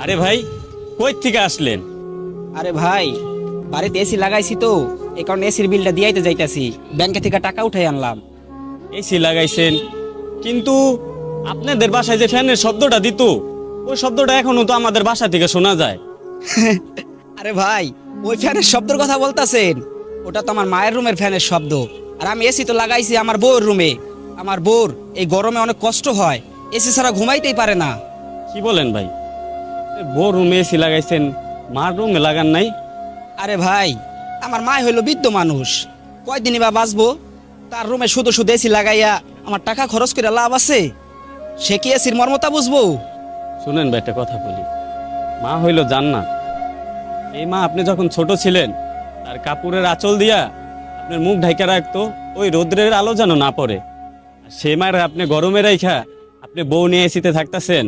আরে ভাই, কই থেকে আসলেন? আরে ভাই, বাড়িতে এসি লাগাইছি তো, এই কারণে এসির বিলটা দিয়াইতে যাইতাছি। ব্যাংকে থেকে টাকা উঠাই আনলাম। এসি লাগাইছেন, কিন্তু আপনাদের বাসায় যে ফ্যানের শব্দটা দিত, ওই শব্দটা এখনো তো আমাদের বাসা থেকে শোনা যায়। আরে ভাই, ওই ফ্যানের শব্দের কথা বলতাছেন? ওটা তো আমার মায়ের রুমের ফ্যানের শব্দ। আর আমি এসি তো লাগাইছি আমার বউর রুমে। আমার বউর এই গরমে অনেক কষ্ট হয়, এসি ছাড়া ঘুমাইতেই পারে না। কি বলেন ভাই? বউ রুমে এসি লাগাইছেন, মার রুমে লাগান নাই? আরে ভাই, আমার মা হইলো বৃদ্ধ মানুষ, কয়দিনই বা বাঁচবো? তার রুমে শুধু শুধু এসি লাগাইয়া আমার টাকা খরচ করে লাভ আছে? সে কি এসির মর্মতা বুঝবো? শুনেন ভাই, একটা কথা বলি। মা হইল জান্নাত। এই মা আপনি যখন ছোট ছিলেন, তার কাপড়ের আঁচল দিয়া আপনার মুখ ঢাইকা রাখতো, ওই রৌদ্রের আলো যেন না পড়ে। আর সে মায়ের আপনি গরমে রাইখা আপনি বউ নিয়ে এসিতে থাকতেছেন।